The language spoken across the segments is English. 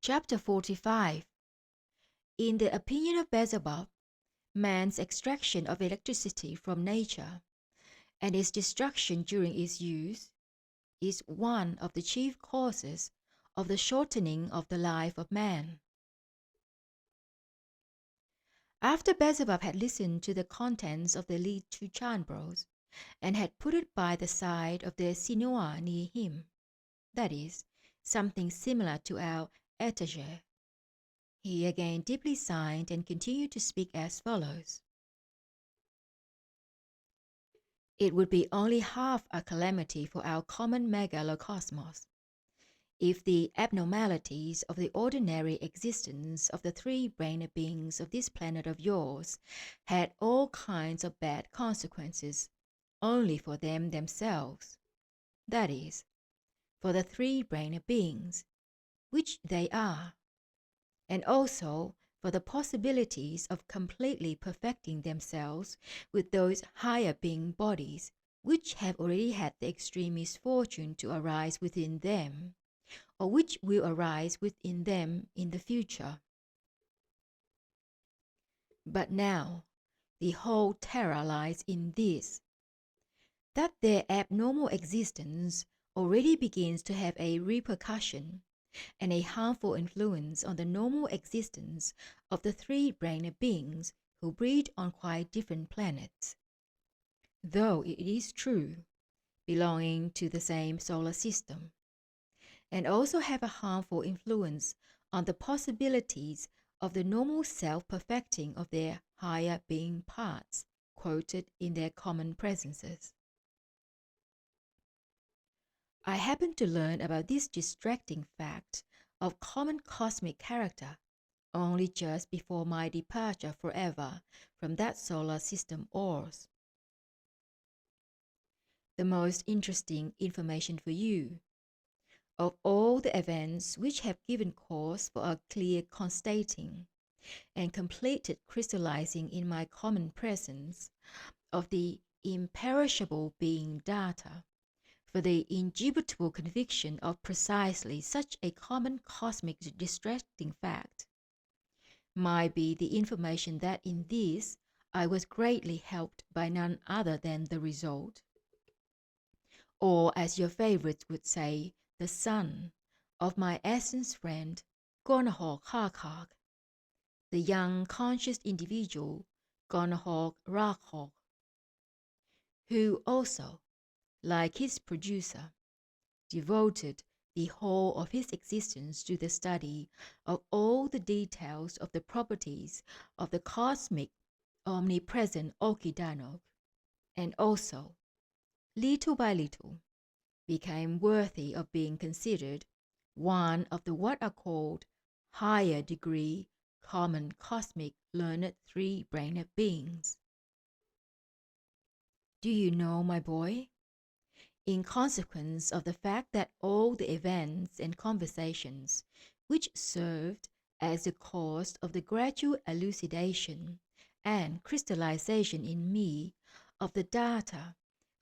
Chapter 45. In the opinion of Beelzebub, man's extraction of electricity from nature and its destruction during its use is one of the chief causes of the shortening of the life of man. After Beelzebub had listened to the contents of the Leitoochanbros and had put it by the side of the Sinooa near him, that is, something similar to our etagere, he again deeply sighed and continued to speak as follows. It would be only half a calamity for our common megalocosmos if the abnormalities of the ordinary existence of the three-brained beings of this planet of yours had all kinds of bad consequences only for them themselves, that is, for the three-brained beings, which they are, and also for the possibilities of completely perfecting themselves with those higher being bodies which have already had the extreme misfortune to arise within them, or which will arise within them in the future. But now, the whole terror lies in this, that their abnormal existence already begins to have a repercussion and a harmful influence on the normal existence of the three-brained beings who breed on quite different planets, though it is true, belonging to the same solar system, and also have a harmful influence on the possibilities of the normal self-perfecting of their higher being parts quoted in their common presences. I happened to learn about this distracting fact of common cosmic character only just before my departure forever from that solar system orbs. The most interesting information for you, of all the events which have given cause for a clear constating and completed crystallizing in my common presence of the imperishable being data, for the indubitable conviction of precisely such a common cosmic distracting fact, might be the information that in this I was greatly helped by none other than the result, or as your favorites would say, the son of my essence friend Gornahoor Harharkh, the young conscious individual Gornahoor Rakhoorkh, who also, like his producer, devoted the whole of his existence to the study of all the details of the properties of the cosmic Omnipresent-Okidanokh, and also, little by little, became worthy of being considered one of the what are called higher degree common cosmic learned three-brained beings. Do you know, my boy? In consequence of the fact that all the events and conversations which served as the cause of the gradual elucidation and crystallization in me of the data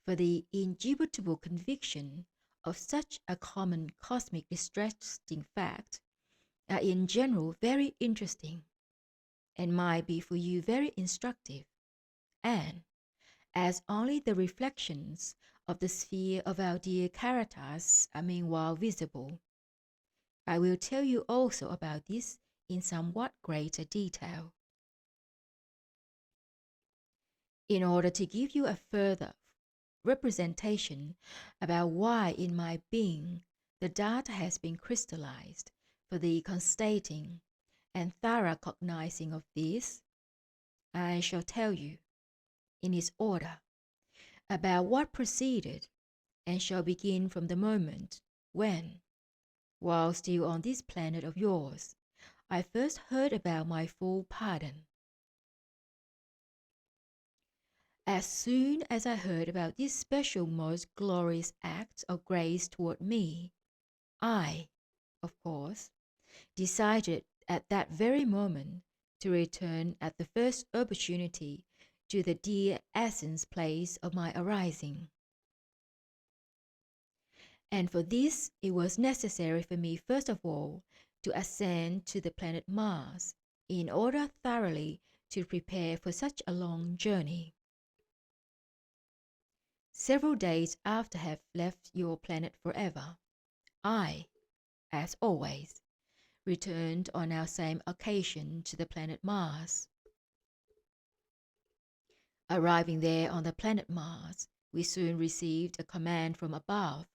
for the indubitable conviction of such a common cosmic distracting fact are in general very interesting, and might be for you very instructive, and, as only the reflections of the sphere of our dear Karatas are meanwhile visible, I will tell you also about this in somewhat greater detail. In order to give you a further representation about why in my being the data has been crystallized for the constating and thorough cognizing of this, I shall tell you, in its order, about what proceeded, and shall begin from the moment when, while still on this planet of yours, I first heard about my full pardon. As soon as I heard about this special most glorious act of grace toward me, I, of course, decided at that very moment to return at the first opportunity to the dear essence place of my arising. And for this it was necessary for me first of all to ascend to the planet Mars in order thoroughly to prepare for such a long journey. Several days after I have left your planet forever, I, as always, returned on our same occasion to the planet Mars. Arriving there on the planet Mars, we soon received a command from above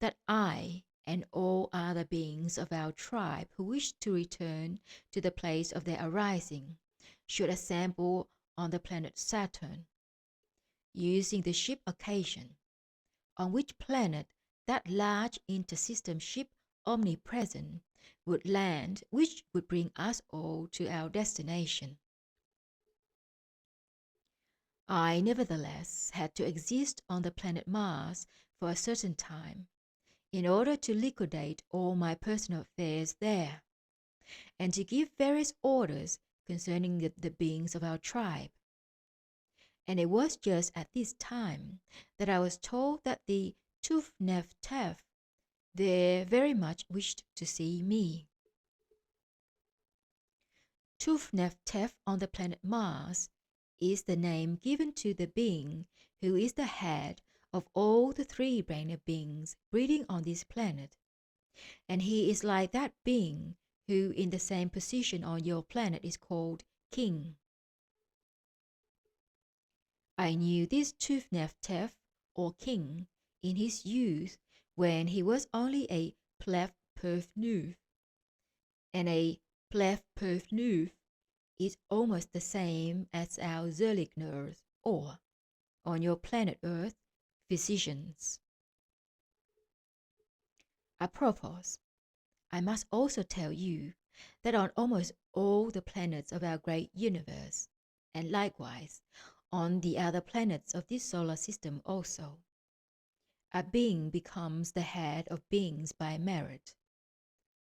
that I and all other beings of our tribe who wished to return to the place of their arising should assemble on the planet Saturn, using the ship Occasion, on which planet that large inter-system ship Omnipresent would land, which would bring us all to our destination. I nevertheless had to exist on the planet Mars for a certain time in order to liquidate all my personal affairs there, and to give various orders concerning the beings of our tribe. And it was just at this time that I was told that the Too-Nef-Tef there very much wished to see me. Too-Nef-Tef on the planet Mars is the name given to the being who is the head of all the three-brained beings breeding on this planet, and he is like that being who in the same position on your planet is called King. I knew this Too-Nef-Tef, or King, in his youth when he was only a Plet-Perf-Noof, and a Plet-Perf-Noof is almost the same as our Zirlikners, or, on your planet Earth, physicians. Apropos, I must also tell you that on almost all the planets of our great universe, and likewise on the other planets of this solar system also, a being becomes the head of beings by merit,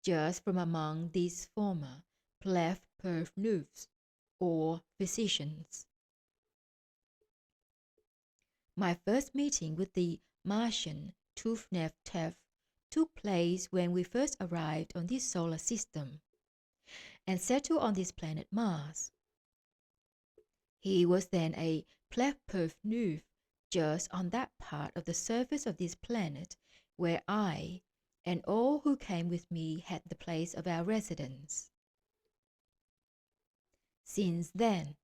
just from among these former Plet-Perf-Noofs, or physicians. My first meeting with the Martian Too-Nef-Tef took place when we first arrived on this solar system and settled on this planet Mars. He was then a Plet-Perf-Noof just on that part of the surface of this planet where I and all who came with me had the place of our residence. Since then,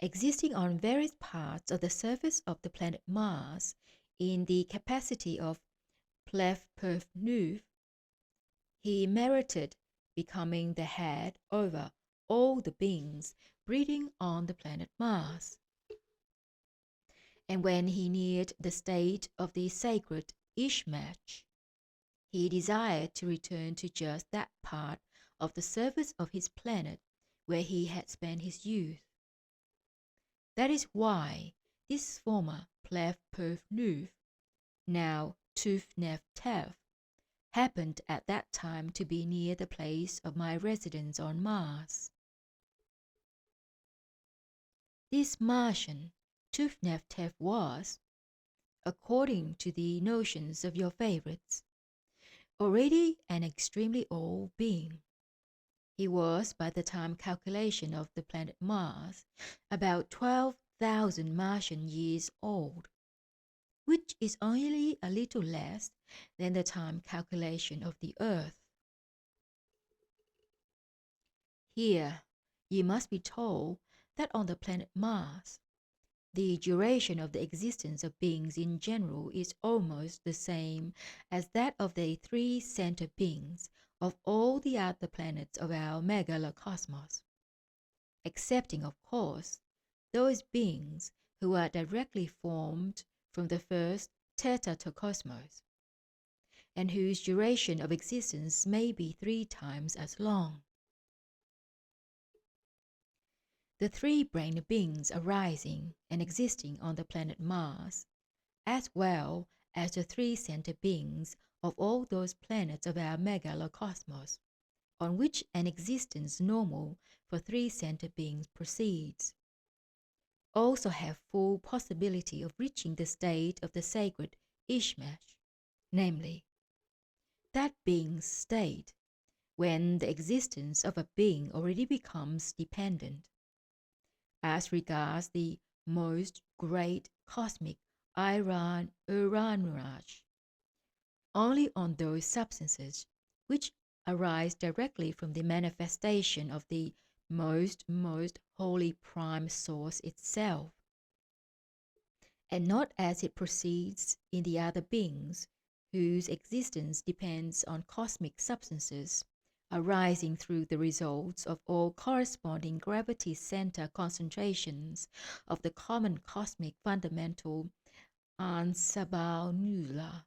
existing on various parts of the surface of the planet Mars in the capacity of Plet-Perf-Noof, he merited becoming the head over all the beings breeding on the planet Mars. And when he neared the state of the sacred Ischmetch, he desired to return to just that part of the surface of his planet where he had spent his youth. That is why this former Plet-Perf-Noof, now Too-Nef-Tef, happened at that time to be near the place of my residence on Mars. This Martian Too-Nef-Tef was, according to the notions of your favorites, already an extremely old being. He was, by the time calculation of the planet Mars, about 12,000 Martian years old, which is only a little less than the time calculation of the Earth. Here, you must be told that on the planet Mars, the duration of the existence of beings in general is almost the same as that of the three center beings of all the other planets of our megalocosmos, excepting, of course, those beings who are directly formed from the first Tetar-tocosmoses, and whose duration of existence may be 3 times as long. The three-brained beings arising and existing on the planet Mars, as well as the three-center beings of all those planets of our megalocosmos, on which an existence normal for three-center beings proceeds, also have full possibility of reaching the state of the sacred Ischmetch, namely, that being's state when the existence of a being already becomes dependent, as regards the most great cosmic Iraniranumange, only on those substances which arise directly from the manifestation of the most holy prime source itself, and not as it proceeds in the other beings whose existence depends on cosmic substances arising through the results of all corresponding gravity center concentrations of the common cosmic fundamental Ansabaluiazar.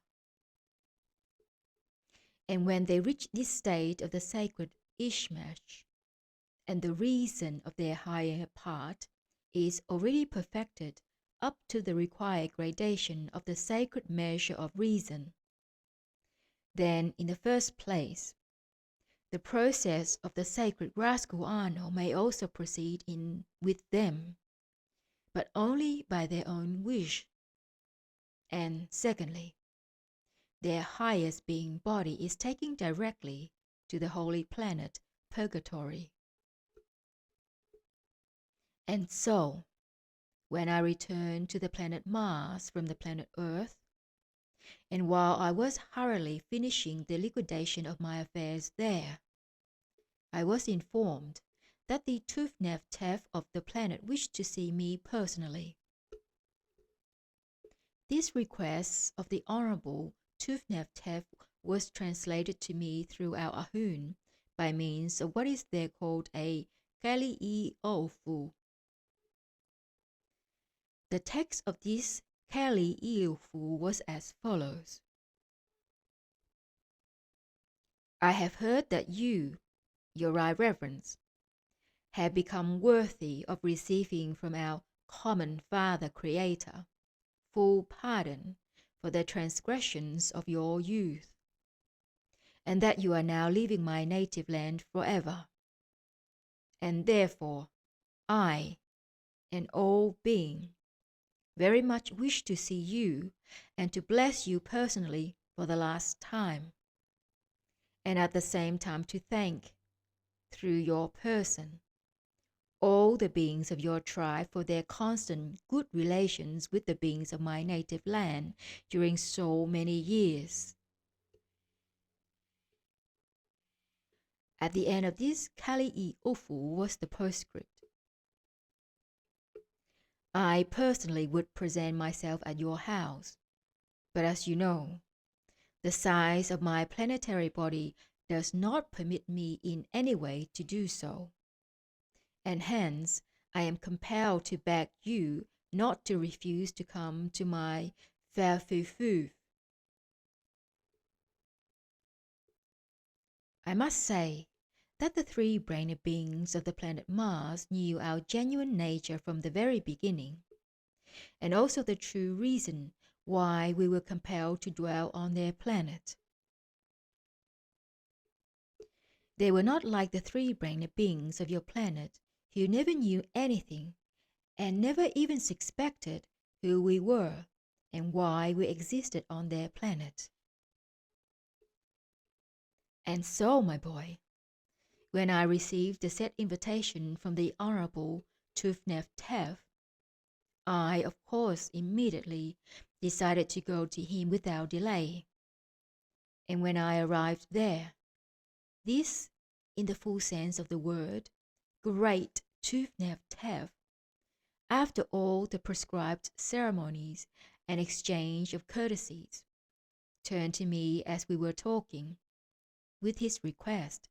And when they reach this state of the sacred Ischmetch, and the reason of their higher part is already perfected up to the required gradation of the sacred measure of reason, then in the first place, the process of the sacred Rkhee may also proceed in with them, but only by their own wish. And secondly, their highest being body is taken directly to the holy planet Purgatory. And so, when I returned to the planet Mars from the planet Earth, and while I was hurriedly finishing the liquidation of my affairs there, I was informed that the Too-Nef-Tef of the planet wished to see me personally. This request of the Honorable Too-Nef-Tef was translated to me through our Ahun by means of what is there called a Kelli-E-Ofoo. The text of this Kelli-E-Ofoo was as follows. I have heard that you, your right reverence, have become worthy of receiving from our common Father Creator full pardon for the transgressions of your youth, and that you are now leaving my native land forever. And therefore, I, an old being, very much wish to see you and to bless you personally for the last time, and at the same time to thank, through your person, all the beings of your tribe for their constant good relations with the beings of my native land during so many years. At the end of this Kelli-E-Ofoo was the postscript. I personally would present myself at your house, but as you know, the size of my planetary body does not permit me in any way to do so, and hence I am compelled to beg you not to refuse to come to my Fal-Fe-Foof. I must say that the three-brained beings of the planet Mars knew our genuine nature from the very beginning, and also the true reason why we were compelled to dwell on their planet. They were not like the three-brained beings of your planet, who never knew anything and never even suspected who we were and why we existed on their planet. And so, my boy, when I received the said invitation from the Honorable Too-Nef-Tef, I, of course, immediately decided to go to him without delay. And when I arrived there, this, in the full sense of the word, great Too-Nef-Tef, after all the prescribed ceremonies and exchange of courtesies, turned to me as we were talking, with his request,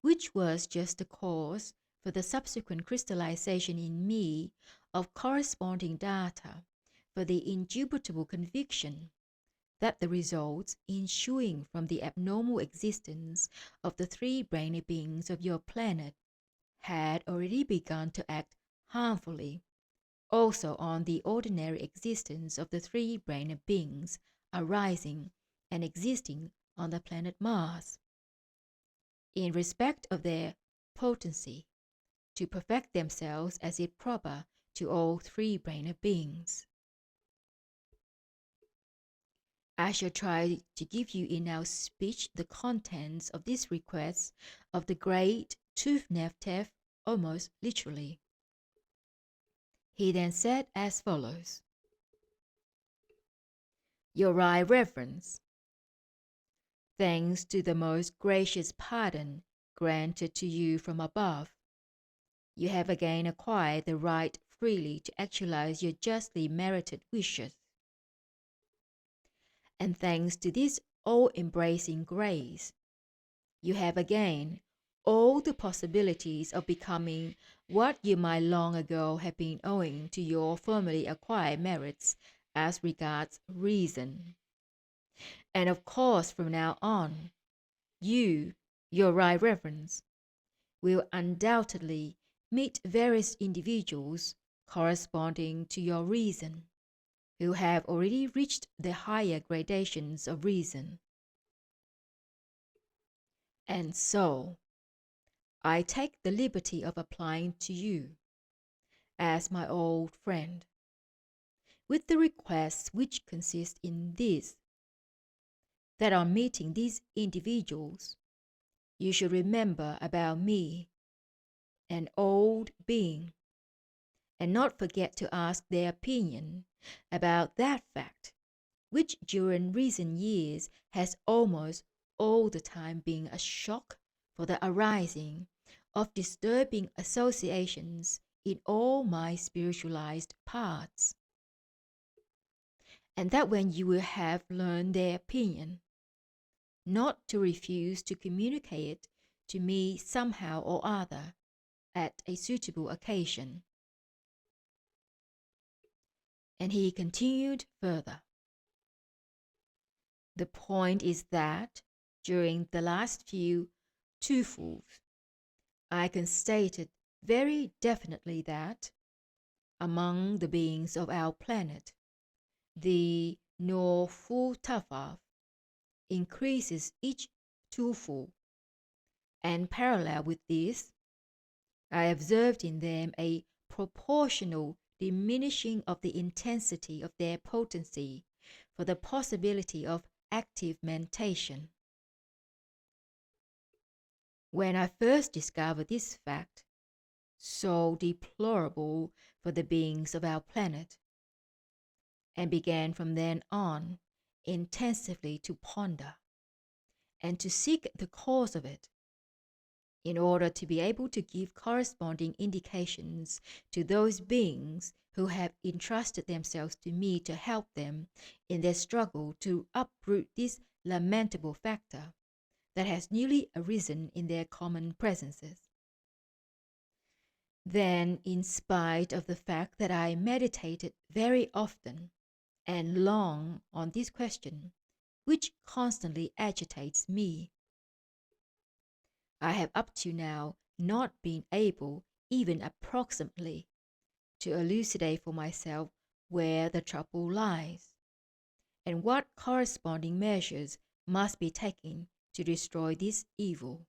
which was just the cause for the subsequent crystallization in me of corresponding data for the indubitable conviction that the results ensuing from the abnormal existence of the three-brained beings of your planet had already begun to act harmfully also on the ordinary existence of the three-brained beings arising and existing on the planet Mars, in respect of their potency to perfect themselves as is proper to all three-brained beings. I shall try to give you in our speech the contents of this request of the great Too-Nef-Tef almost literally. He then said as follows: Your Right Reverence, thanks to the most gracious pardon granted to you from above, you have again acquired the right freely to actualize your justly merited wishes. And thanks to this all-embracing grace, you have again all the possibilities of becoming what you might long ago have been owing to your formerly acquired merits as regards reason. And of course, from now on, you, Your Right Reverence, will undoubtedly meet various individuals corresponding to your reason, who have already reached the higher gradations of reason. And so, I take the liberty of applying to you, as my old friend, with the request which consists in this, that on meeting these individuals, you should remember about me, an old being, and not forget to ask their opinion about that fact, which during recent years has almost all the time been a shock for the arising of disturbing associations in all my spiritualized parts. And that when you will have learned their opinion, not to refuse to communicate it to me somehow or other at a suitable occasion. And he continued further. The point is that during the last few Twofoos, I constated very definitely that among the beings of our planet, the Noorfooftafaf increases each Twofool, and parallel with this, I observed in them a proportional diminishing of the intensity of their potency for the possibility of active mentation. When I first discovered this fact, so deplorable for the beings of our planet, and began from then on intensively to ponder and to seek the cause of it, in order to be able to give corresponding indications to those beings who have entrusted themselves to me to help them in their struggle to uproot this lamentable factor that has newly arisen in their common presences. Then, in spite of the fact that I meditated very often and long on this question, which constantly agitates me, I have up to now not been able, even approximately, to elucidate for myself where the trouble lies, and what corresponding measures must be taken to destroy this evil.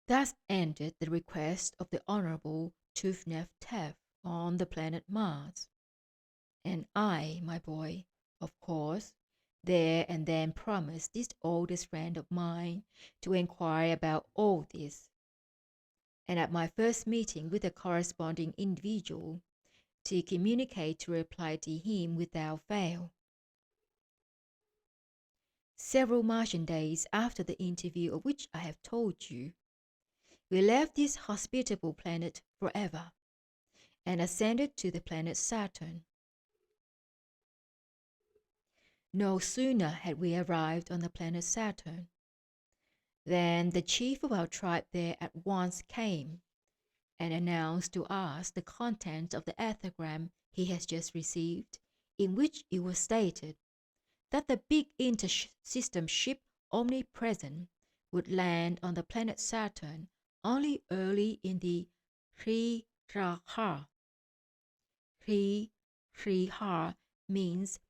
Thus ended the request of the Honorable Too-Nef-Tef on the planet Mars, and I, my boy, of course, there and then promised this oldest friend of mine to inquire about all this, and at my first meeting with the corresponding individual, to communicate to reply to him without fail. Several Martian days after the interview of which I have told you, we left this hospitable planet forever, and ascended to the planet Saturn. No sooner had we arrived on the planet Saturn than the chief of our tribe there at once came and announced to us the contents of the ethergram he has just received, in which it was stated that the big inter-system ship Omnipresent would land on the planet Saturn only early in the Hre-Hree-Hra. Hre-Hree-Hra means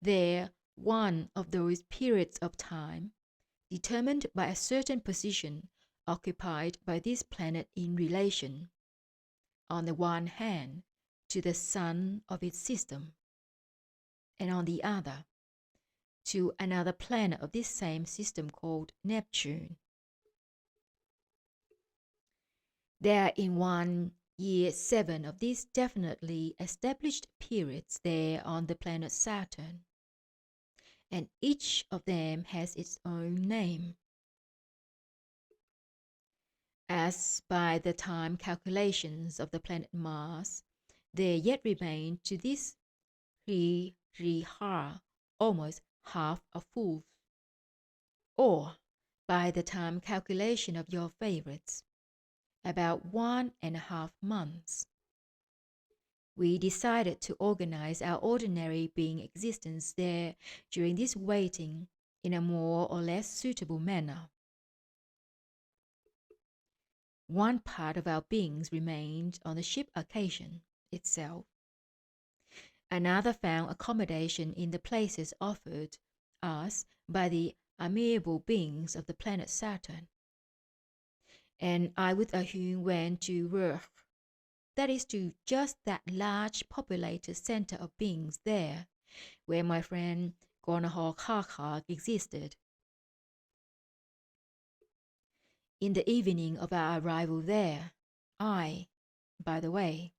there one of those periods of time determined by a certain position occupied by this planet in relation, on the one hand, to the sun of its system, and on the other, to another planet of this same system called Neptune. There are in 1 year 7 of these definitely established periods there on the planet Saturn, and each of them has its own name. As by the time calculations of the planet Mars, there yet remain to this Hre-Hree-Hra almost half a Foos, or by the time calculation of your favorites, about 1.5 months. We decided to organize our ordinary being existence there during this waiting in a more or less suitable manner. One part of our beings remained on the ship occasion itself. Another found accommodation in the places offered us by the amiable beings of the planet Saturn. And I with Ahune went to Rkhee, that is to just that large populated center of beings there, where my friend Gornahoor Harharkh existed. In the evening of our arrival there, I, by the way,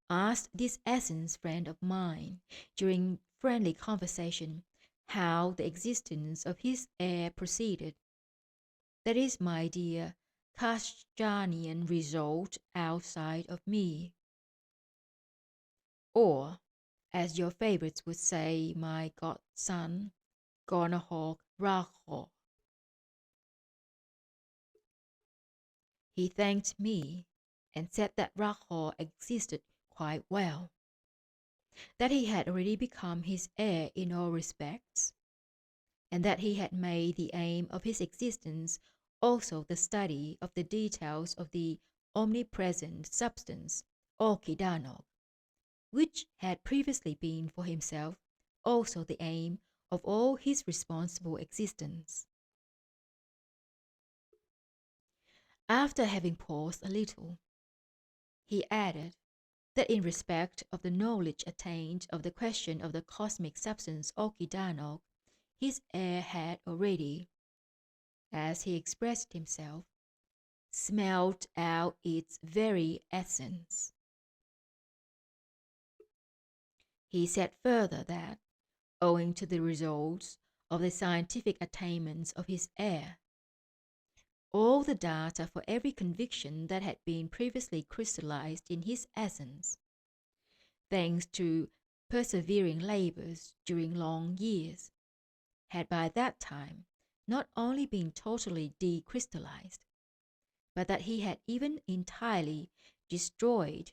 asked this essence friend of mine during friendly conversation how the existence of his heir proceeded. That is, my dear Kesdjanian result outside of me. Or, as your favorites would say, my godson, Gornahoor Rakhoorkh. He thanked me and said that Rkhee existed quite well, that he had already become his heir in all respects, and that he had made the aim of his existence also the study of the details of the omnipresent substance, Okidanokh, which had previously been for himself also the aim of all his responsible existence. After having paused a little, he added that in respect of the knowledge attained of the question of the cosmic substance Okidanokh, his heir had already, as he expressed himself, smelled out its very essence. He said further that, owing to the results of the scientific attainments of his heir, all the data for every conviction that had been previously crystallized in his essence, thanks to persevering labors during long years, had by that time not only been totally decrystallized, but that he had even entirely destroyed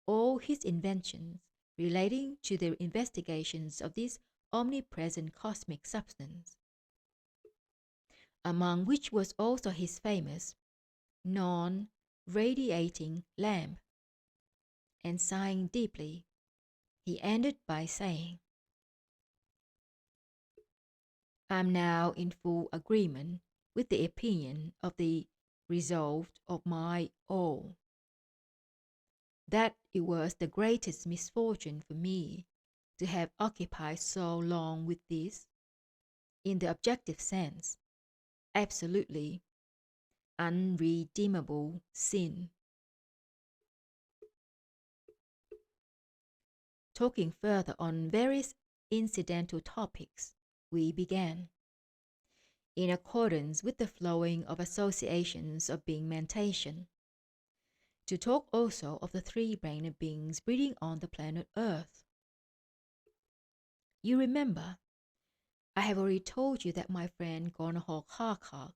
all his inventions relating to the investigations of this omnipresent cosmic substance, among which was also his famous non-radiating lamp. And sighing deeply, he ended by saying, I am now in full agreement with the opinion of the result of my all, that it was the greatest misfortune for me to have occupied so long with this, in the objective sense, absolutely unredeemable sin. Talking further on various incidental topics, we began, in accordance with the flowing of associations of being mentation, to talk also of the three-brained beings breeding on the planet Earth. You remember, I have already told you that my friend Gornahoor Harharkh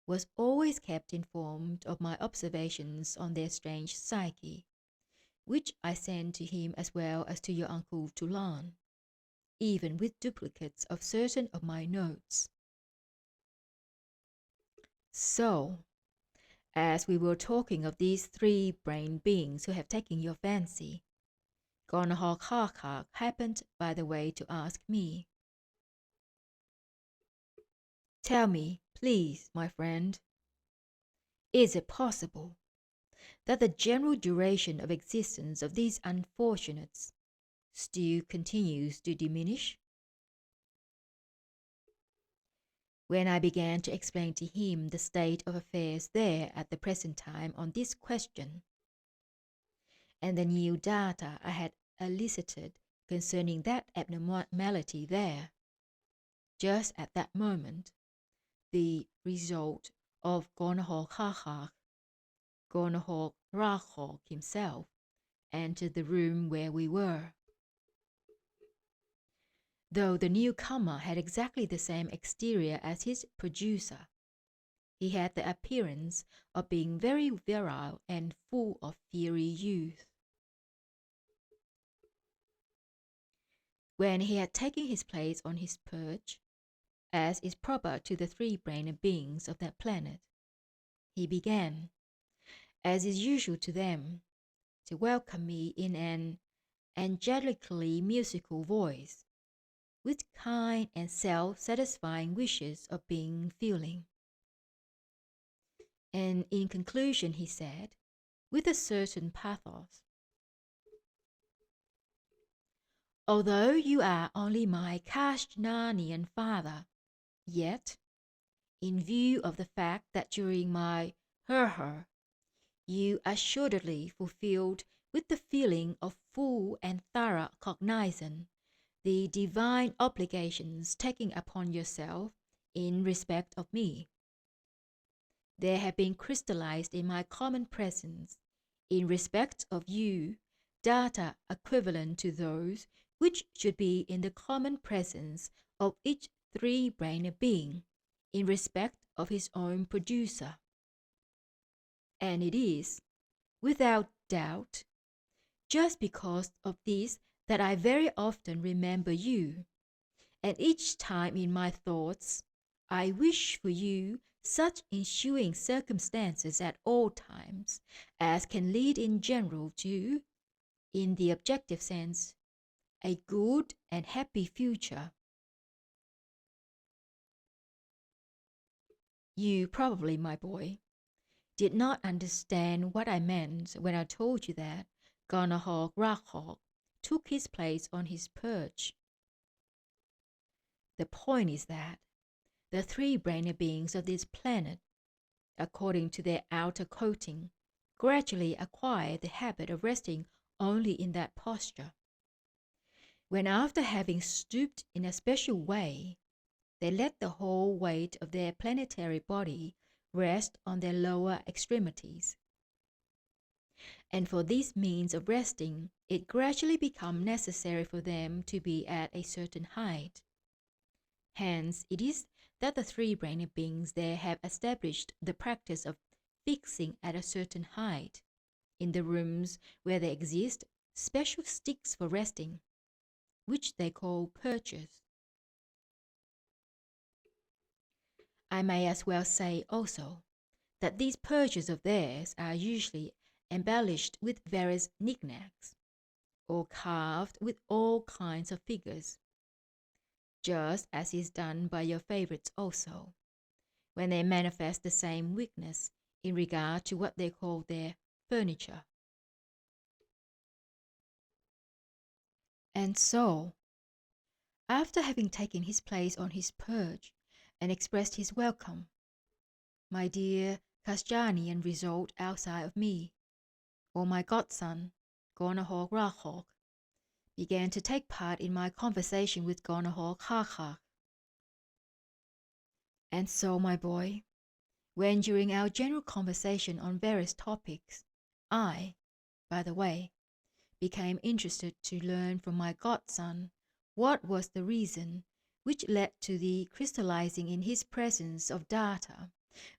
was always kept informed of my observations on their strange psyche, which I sent to him as well as to your uncle Toulon, even with duplicates of certain of my notes. So, as we were talking of these three-brained beings who have taken your fancy, Gornahoor Harharkh happened by the way to ask me, tell me, please, my friend, is it possible that the general duration of existence of these unfortunates still continues to diminish? When I began to explain to him the state of affairs there at the present time on this question, and the new data I had elicited concerning that abnormality there, just at that moment, the result of Gornahoor Harharkh, Gornahoor Rakhoorkh himself, entered the room where we were. Though the newcomer had exactly the same exterior as his producer, he had the appearance of being very virile and full of fiery youth. When he had taken his place on his perch, as is proper to the three-brained beings of that planet, he began, as is usual to them, to welcome me in an angelically musical voice, with kind and self-satisfying wishes of being feeling. And in conclusion he said, with a certain pathos, "Although you are only my Kesdjanian father, yet, in view of the fact that during my Hre-Hree-Hra you assuredly fulfilled with the feeling of full and thorough cognizance the divine obligations taken upon yourself in respect of me, there have been crystallized in my common presence, in respect of you, data equivalent to those which should be in the common presence of each three-brained being, in respect of his own producer. And it is, without doubt, just because of this that I very often remember you, and each time in my thoughts I wish for you such ensuing circumstances at all times as can lead in general to, in the objective sense, a good and happy future." You probably, my boy, did not understand what I meant when I told you that Gornahoor Rakhoorkh took his place on his perch. The point is that the three-brained beings of this planet, according to their outer coating, gradually acquire the habit of resting only in that posture. When after having stooped in a special way, they let the whole weight of their planetary body rest on their lower extremities. And for this means of resting, it gradually becomes necessary for them to be at a certain height. Hence it is that the three-brained beings there have established the practice of fixing at a certain height, in the rooms where there exist special sticks for resting, which they call perches. I may as well say also that these perches of theirs are usually embellished with various knickknacks, or carved with all kinds of figures, just as is done by your favorites also, when they manifest the same weakness in regard to what they call their furniture. And so, after having taken his place on his perch and expressed his welcome, my dear Kesdjanian result outside of me, or my godson, Gornahoor Rakhoorkh, began to take part in my conversation with Gornahoor Harharkh. And so, my boy, when during our general conversation on various topics, I, by the way, became interested to learn from my godson what was the reason which led to the crystallizing in his presence of data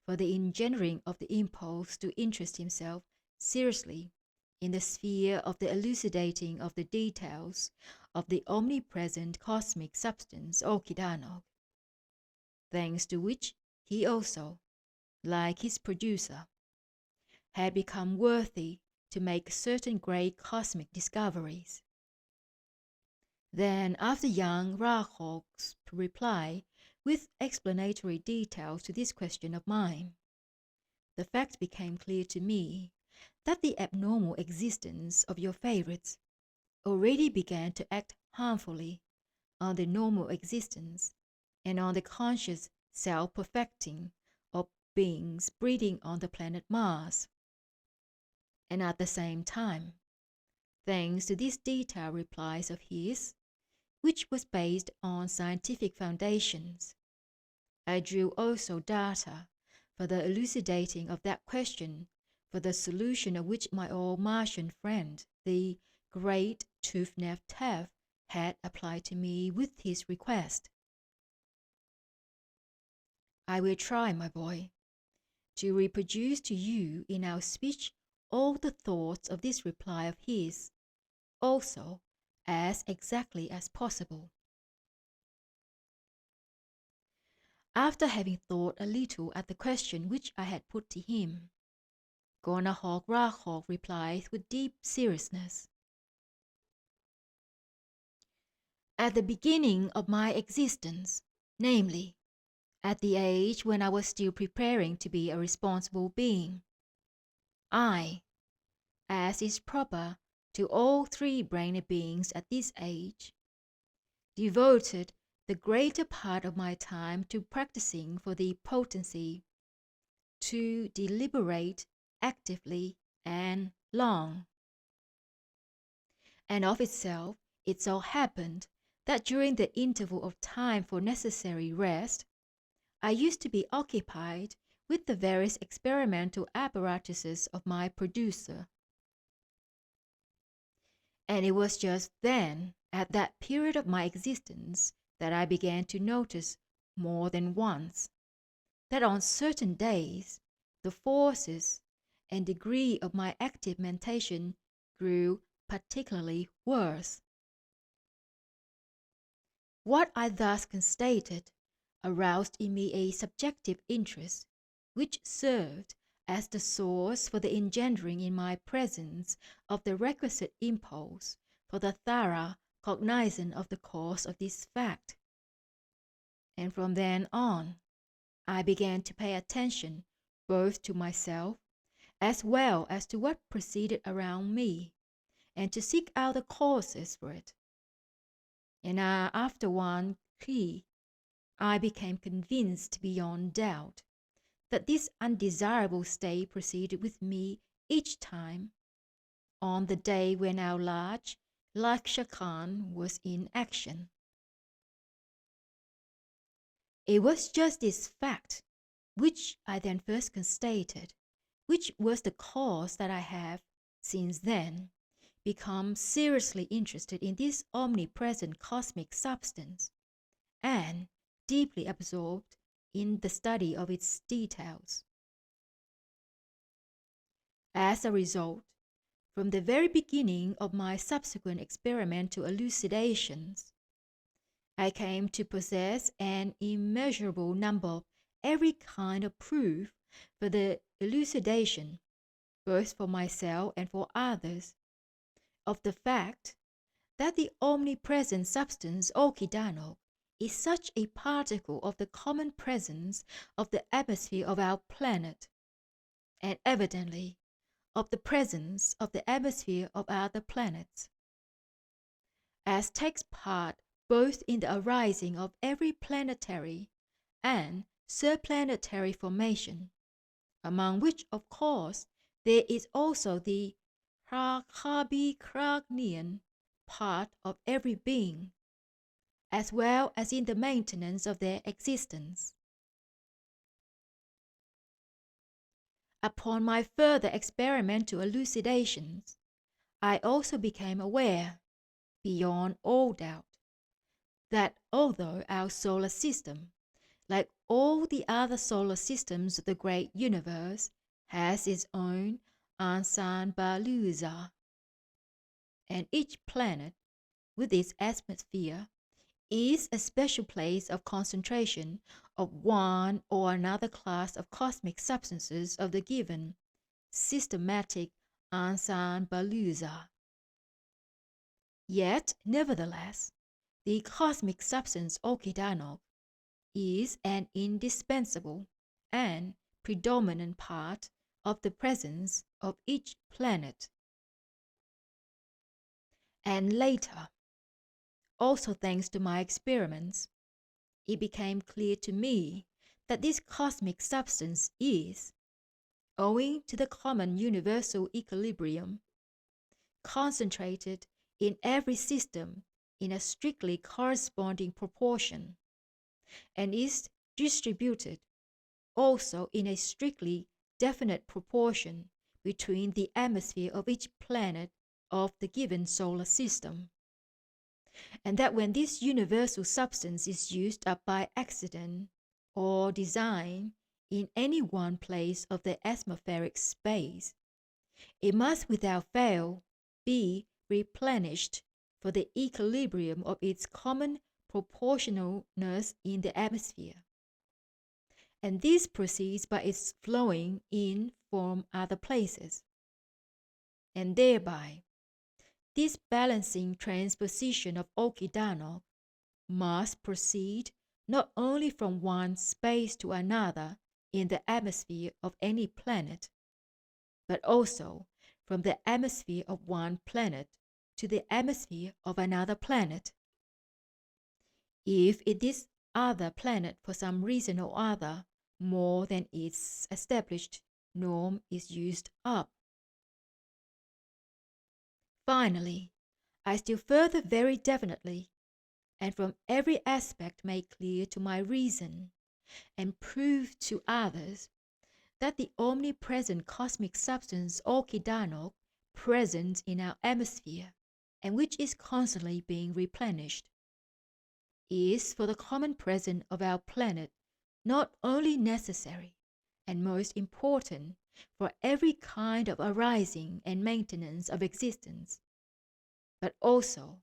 for the engendering of the impulse to interest himself seriously in the sphere of the elucidating of the details of the omnipresent cosmic substance Okidanokh, thanks to which he also, like his producer, had become worthy to make certain great cosmic discoveries. Then, after young Rakhoorkh's reply with explanatory details to this question of mine, the fact became clear to me that the abnormal existence of your favorites already began to act harmfully on the normal existence and on the conscious self-perfecting of beings breeding on the planet Mars. And at the same time, thanks to these detailed replies of his, which was based on scientific foundations, I drew also data for the elucidating of that question, for the solution of which my old Martian friend, the great Too-Nef-Tef, had applied to me with his request. I will try, my boy, to reproduce to you in our speech all the thoughts of this reply of his, also as exactly as possible. After having thought a little at the question which I had put to him, Gornahoor Rakhoorkh replied with deep seriousness. At the beginning of my existence, namely, at the age when I was still preparing to be a responsible being, I, as is proper to all three-brained beings at this age, devoted the greater part of my time to practicing for the potency to deliberate actively and long. And of itself, it so happened that during the interval of time for necessary rest, I used to be occupied with the various experimental apparatuses of my producer. And it was just then, at that period of my existence, that I began to notice more than once that on certain days the forces and degree of my active mentation grew particularly worse. What I thus constated aroused in me a subjective interest, which served as the source for the engendering in my presence of the requisite impulse for the thorough cognizance of the cause of this fact. And from then on, I began to pay attention both to myself as well as to what proceeded around me, and to seek out the causes for it. And after one Rkhee, I became convinced beyond doubt that this undesirable state proceeded with me each time on the day when our large Lifechakan was in action. It was just this fact, which I then first constated, which was the cause that I have, since then, become seriously interested in this omnipresent cosmic substance, and deeply absorbed in the study of its details. As a result, from the very beginning of my subsequent experimental elucidations, I came to possess an immeasurable number of every kind of proof for the elucidation, both for myself and for others, of the fact that the omnipresent substance Okidanokh is such a particle of the common presence of the atmosphere of our planet, and evidently of the presence of the atmosphere of other planets, as takes part both in the arising of every planetary and subplanetary formation, among which, of course, there is also the Hraprkhabeekhrokhnian part of every being, as well as in the maintenance of their existence. Upon my further experimental elucidations, I also became aware, beyond all doubt, that although our solar system, like all the other solar systems of the great universe, has its own Ansanbaluiazar, and each planet, with its atmosphere, is a special place of concentration of one or another class of cosmic substances of the given systematic Ansanbaluiazar. Yet, nevertheless, the cosmic substance Okidanokh is an indispensable and predominant part of the presence of each planet. And later, also thanks to my experiments, it became clear to me that this cosmic substance is, owing to the common universal equilibrium, concentrated in every system in a strictly corresponding proportion, and is distributed also in a strictly definite proportion between the atmosphere of each planet of the given solar system, and that when this universal substance is used up by accident or design in any one place of the atmospheric space, it must without fail be replenished for the equilibrium of its common proportionalness in the atmosphere. And this proceeds by its flowing in from other places. And thereby, this balancing transposition of Okidanokh must proceed not only from one space to another in the atmosphere of any planet, but also from the atmosphere of one planet to the atmosphere of another planet. If it is other planet for some reason or other more than its established norm is used up. Finally, I still further very definitely, and from every aspect make clear to my reason, and prove to others, that the omnipresent cosmic substance Okidanokh present in our atmosphere, and which is constantly being replenished, is for the common present of our planet not only necessary and most important for every kind of arising and maintenance of existence, but also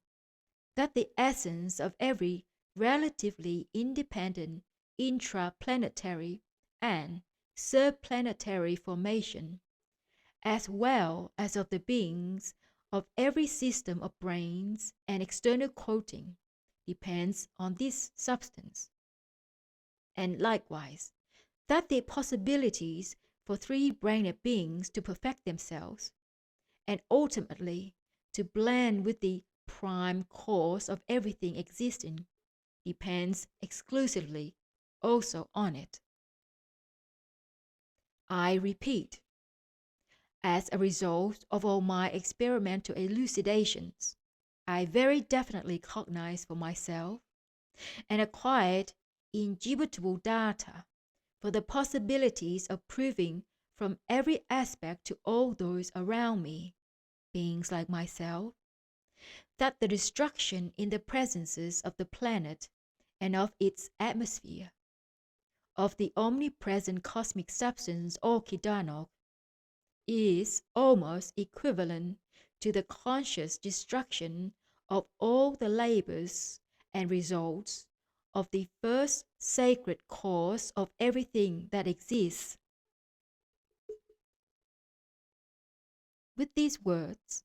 that the essence of every relatively independent intraplanetary and subplanetary formation, as well as of the beings of every system of brains and external coating, depends on this substance. And likewise, that the possibilities for three-brained beings to perfect themselves, and ultimately to blend with the prime cause of everything existing, depends exclusively also on it. I repeat, as a result of all my experimental elucidations, I very definitely cognize for myself and acquired indubitable data for the possibilities of proving from every aspect to all those around me, beings like myself, that the destruction in the presences of the planet and of its atmosphere, of the omnipresent cosmic substance Okidanokh, is almost equivalent to the conscious destruction of all the labors and results of the first sacred cause of everything that exists. With these words,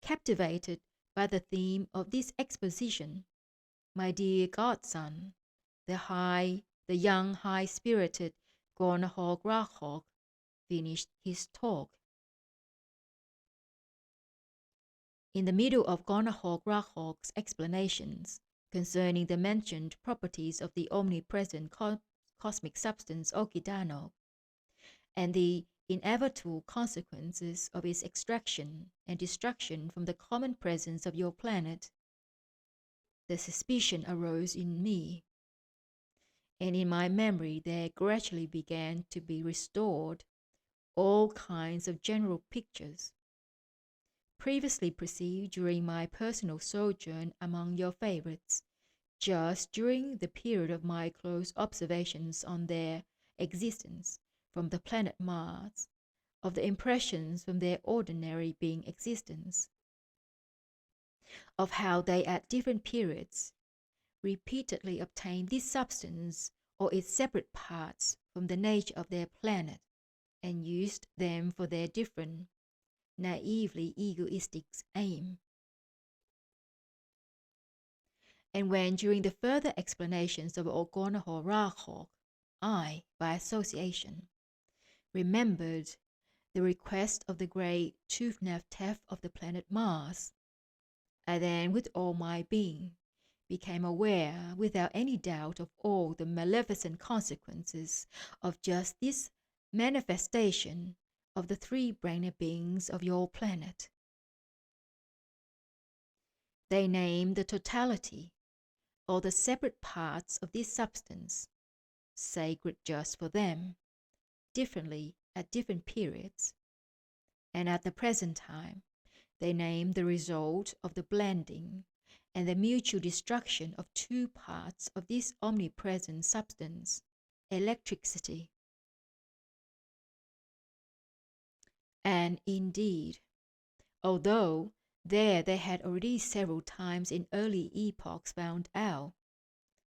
captivated by the theme of this exposition, my dear godson, the young high-spirited Gornahoor Rakhoorkh, finished his talk. In the middle of Gornahoor Rakhoorkh's explanations concerning the mentioned properties of the omnipresent cosmic substance Okidanokh, and the inevitable consequences of its extraction and destruction from the common presence of your planet, the suspicion arose in me, and in my memory there gradually began to be restored all kinds of general pictures, previously perceived during my personal sojourn among your favorites, just during the period of my close observations on their existence from the planet Mars, of the impressions from their ordinary being existence, of how they at different periods repeatedly obtain this substance or its separate parts from the nature of their planet, and used them for their different, naively egoistic aim. And when, during the further explanations of Gornahoor Rakhoorkh, I, by association, remembered the request of the great Too-Nef-Tef of the planet Mars, I then, with all my being, became aware without any doubt of all the maleficent consequences of just this manifestation of the three-brained beings of your planet. They named the totality, or the separate parts of this substance, sacred just for them, differently at different periods, and at the present time they name the result of the blending and the mutual destruction of two parts of this omnipresent substance, electricity. And indeed, although there they had already several times in early epochs found out,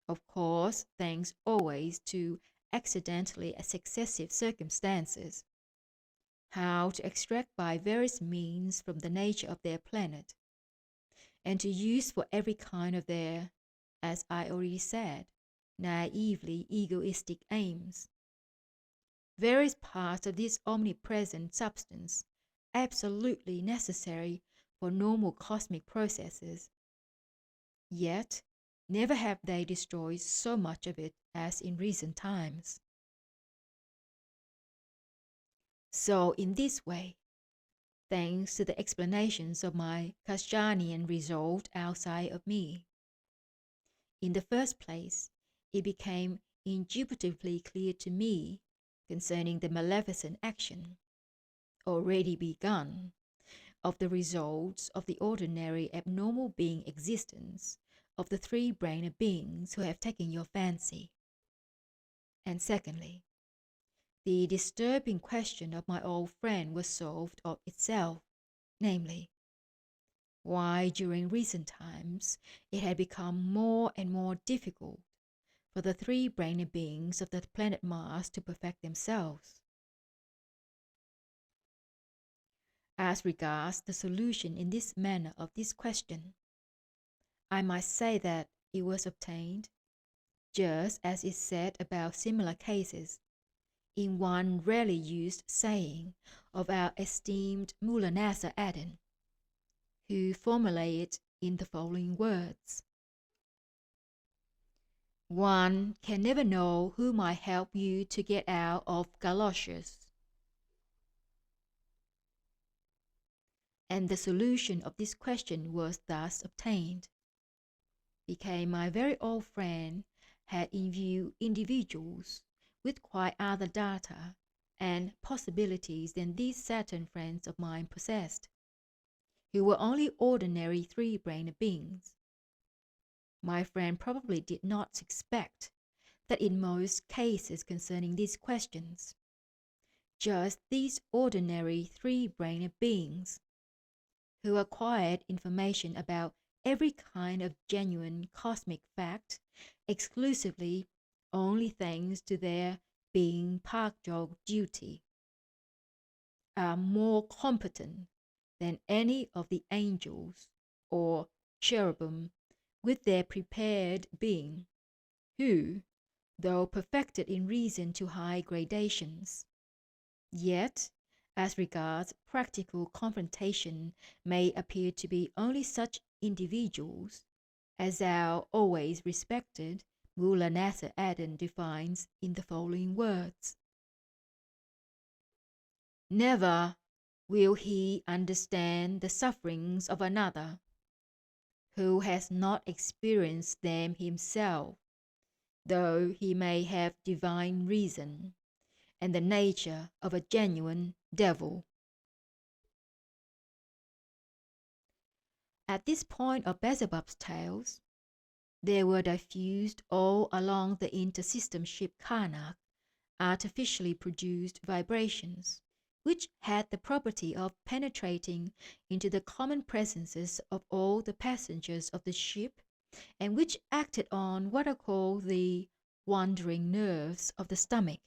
of course thanks always to accidentally successive circumstances, how to extract by various means from the nature of their planet, and to use for every kind of their, as I already said, naively egoistic aims, various parts of this omnipresent substance absolutely necessary for normal cosmic processes. Yet never have they destroyed so much of it as in recent times. So in this way, thanks to the explanations of my Kesdjanian result outside of me, in the first place, it became indubitably clear to me concerning the maleficent action, already begun, of the results of the ordinary abnormal being existence of the three-brained beings who have taken your fancy. And secondly, the disturbing question of my old friend was solved of itself, namely, why during recent times it had become more and more difficult for the three-brained beings of the planet Mars to perfect themselves. As regards the solution in this manner of this question, I might say that it was obtained, just as is said about similar cases, in one rarely used saying of our esteemed will-lessness Adam, who formulated it in the following words: one can never know who might help you to get out of galoshes. And the solution of this question was thus obtained, because my very old friend had in view individuals with quite other data and possibilities than these Saturn friends of mine possessed, who were only ordinary three-brained beings. My friend probably did not suspect that in most cases concerning these questions, just these ordinary three-brained beings, who acquired information about every kind of genuine cosmic fact exclusively only thanks to their being park dog duty, are more competent than any of the angels or cherubim with their prepared being, who, though perfected in reason to high gradations, yet as regards practical confrontation may appear to be only such individuals as our always respected will-lessness Adam defines in the following words: never will he understand the sufferings of another who has not experienced them himself, though he may have divine reason and the nature of a genuine devil. At this point of Beelzebub's tales, there were diffused all along the inter-system ship Karnak artificially produced vibrations, which had the property of penetrating into the common presences of all the passengers of the ship, and which acted on what are called the wandering nerves of the stomach.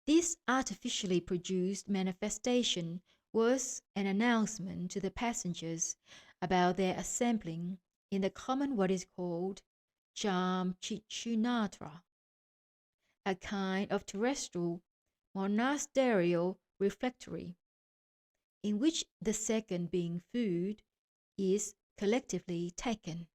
This artificially produced manifestation was an announcement to the passengers about their assembling in the common what is called Jamchichunatra, a kind of terrestrial monasterial refectory, in which the second being food is collectively taken.